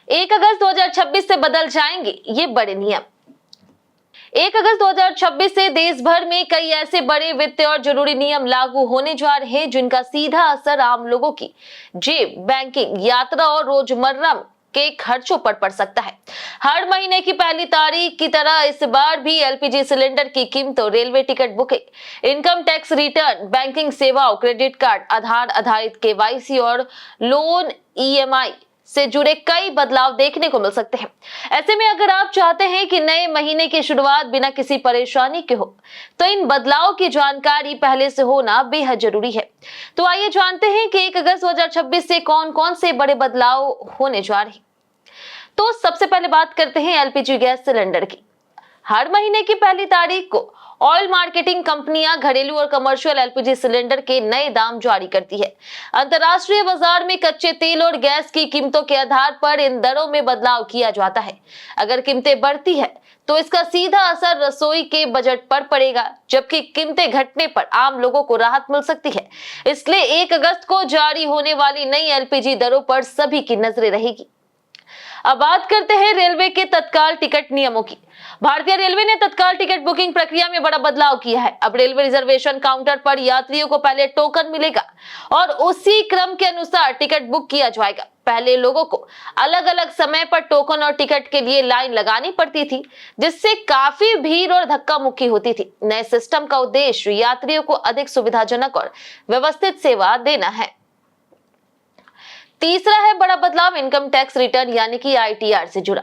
1 अगस्त 2026 से बदल जाएंगे ये बड़े नियम। 1 अगस्त 2026 से देश भर में कई ऐसे बड़े वित्तीय और जरूरी नियम लागू होने जा रहे हैं जिनका सीधा असर आम लोगों की जेब, बैंकिंग, यात्रा और रोजमर्रा के खर्चों पर पड़ सकता है। हर महीने की पहली तारीख की तरह इस बार भी एलपीजी सिलेंडर की कीमतों, railway ticket booking, income tax return, banking सेवाओं, क्रेडिट कार्ड, आधार आधारित केवाईसी और लोन ईएमआई से जुड़े कई बदलाव देखने को मिल सकते हैं। ऐसे में अगर आप चाहते हैं कि नए महीने की शुरुआत बिना किसी परेशानी के हो, तो इन बदलावों की जानकारी पहले से होना बेहद जरूरी है। तो आइए जानते हैं कि 1 अगस्त 2026 से कौन कौन से बड़े बदलाव होने जा रहे हैं। तो सबसे पहले बात करते हैं एलपीजी गैस सिलेंडर की। हर महीने की पहली तारीख को ऑयल मार्केटिंग कंपनियां घरेलू और कमर्शियल एलपीजी सिलेंडर के नए दाम जारी करती है। अंतर्राष्ट्रीय बाजार में कच्चे तेल और गैस की कीमतों के आधार पर इन दरों में बदलाव किया जाता है। अगर कीमतें बढ़ती है तो इसका सीधा असर रसोई के बजट पर पड़ेगा, जबकि कीमतें घटने पर आम लोगों को राहत मिल सकती है। इसलिए 1 अगस्त को जारी होने वाली नई एलपीजी दरों पर सभी की नजरें रहेगी। अब बात करते हैं रेलवे के तत्काल टिकट नियमों की। भारतीय रेलवे ने तत्काल टिकट बुकिंग प्रक्रिया में बड़ा बदलाव किया है। अब रेलवे रिजर्वेशन काउंटर पर यात्रियों को पहले टोकन मिलेगा और उसी क्रम के अनुसार टिकट बुक किया जाएगा। पहले लोगों को अलग अलग समय पर टोकन और टिकट के लिए लाइन लगानी पड़ती थी, जिससे काफी भीड़ और धक्का मुक्की होती थी। नए सिस्टम का उद्देश्य यात्रियों को अधिक सुविधाजनक और व्यवस्थित सेवा देना है। तीसरा है बड़ा बदलाव इनकम टैक्स रिटर्न यानी कि आईटीआर से जुड़ा।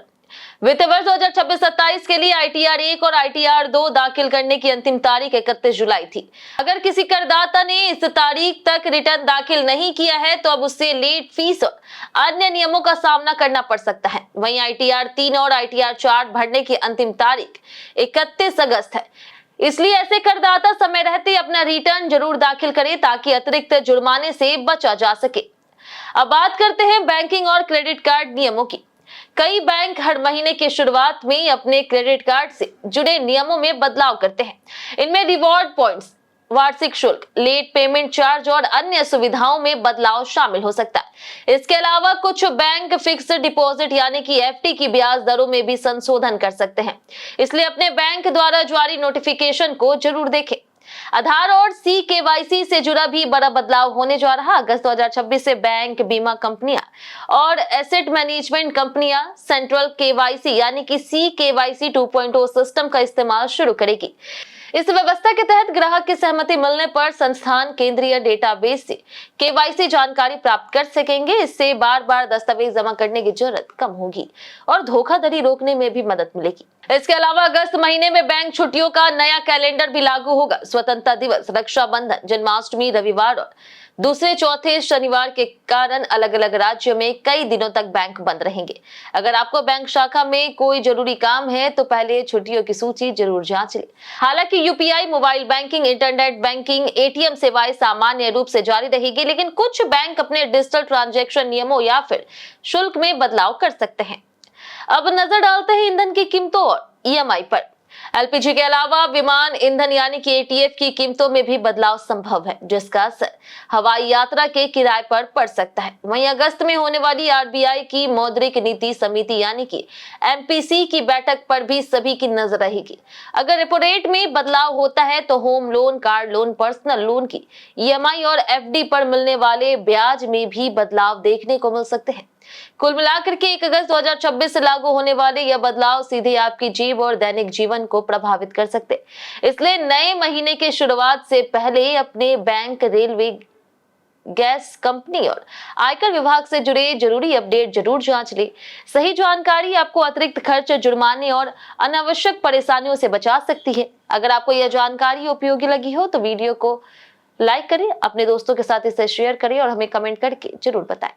वित्त वर्ष 2026-27 के लिए आईटीआर 1 और आईटीआर 2 दाखिल करने की अंतिम तारीख 31 जुलाई थी। अगर किसी करदाता ने इस तारीख तक रिटर्न दाखिल नहीं किया है तो अब उससे लेट फीस और अन्य नियमों का सामना करना पड़ सकता है। वहीं आईटीआर 3 और आईटीआर 4 भरने की अंतिम तारीख 31 अगस्त है। इसलिए ऐसे करदाता समय रहते अपना रिटर्न जरूर दाखिल करें ताकि अतिरिक्त जुर्माने से बचा जा सके। अब बात करते हैं बैंकिंग और क्रेडिट कार्ड नियमों की। कई बैंक हर महीने की शुरुआत में अपने क्रेडिट कार्ड से जुड़े नियमों में बदलाव करते हैं। इनमें रिवॉर्ड पॉइंट्स, वार्षिक शुल्क, लेट पेमेंट चार्ज और अन्य सुविधाओं में बदलाव शामिल हो सकता है। इसके अलावा कुछ बैंक फिक्स्ड डिपॉजिट यानी कि एफडी की ब्याज दरों में भी संशोधन कर सकते हैं। इसलिए अपने बैंक द्वारा जारी नोटिफिकेशन को जरूर देखें। आधार और सी केवाईसी से जुड़ा भी बड़ा बदलाव होने जा रहा। अगस्त 2026 से बैंक, बीमा कंपनियां और एसेट मैनेजमेंट कंपनियां सेंट्रल केवाईसी यानी कि सी केवाईसी 2.0 सिस्टम का इस्तेमाल शुरू करेगी। इस व्यवस्था के तहत ग्राहक की सहमति मिलने पर संस्थान केंद्रीय डेटाबेस से केवाईसी जानकारी प्राप्त कर सकेंगे। इससे बार बार दस्तावेज जमा करने की जरूरत कम होगी और धोखाधड़ी रोकने में भी मदद मिलेगी। इसके अलावा अगस्त महीने में बैंक छुट्टियों का नया कैलेंडर भी लागू होगा। स्वतंत्रता दिवस, रक्षाबंधन, जन्माष्टमी रविवार और दूसरे चौथे शनिवार के कारण अलग अलग राज्यों में कई दिनों तक बैंक बंद रहेंगे। अगर आपको बैंक शाखा में कोई जरूरी काम है तो पहले छुट्टियों की सूची जरूर जांच लें। हालांकि UPI, mobile banking, internet banking, ATM सेवाएं सामान्य रूप से जारी रहेगी, लेकिन कुछ बैंक अपने डिजिटल ट्रांजैक्शन नियमों या फिर शुल्क में बदलाव कर सकते हैं। अब नजर डालते हैं ईंधन की कीमतों और ईएमआई पर। एलपीजी के अलावा विमान ईंधन यानी कि एटीएफ की कीमतों में भी बदलाव संभव है, जिसका असर हवाई यात्रा के किराए पर पड़ सकता है। वहीं अगस्त में होने वाली आरबीआई की मौद्रिक नीति समिति यानी कि एमपीसी की बैठक पर भी सभी की नजर रहेगी। अगर रेपो रेट में बदलाव होता है तो home loan, car loan, personal loan की ईएमआई और एफडी पर मिलने वाले ब्याज में भी बदलाव देखने को मिल सकते हैं। कुल मिलाकर के 1 अगस्त 2026 से लागू होने वाले यह बदलाव सीधे आपकी जेब और दैनिक जीवन को प्रभावित कर सकते हैं। इसलिए नए महीने की शुरुआत से पहले अपने बैंक, रेलवे, गैस कंपनी और आयकर विभाग से जुड़े जरूरी अपडेट जरूर जांच ले। सही जानकारी आपको अतिरिक्त खर्च, जुर्माने और अनावश्यक परेशानियों से बचा सकती है। अगर आपको यह जानकारी उपयोगी लगी हो तो वीडियो को लाइक करें, अपने दोस्तों के साथ इसे शेयर करें और हमें कमेंट करके जरूर बताएं।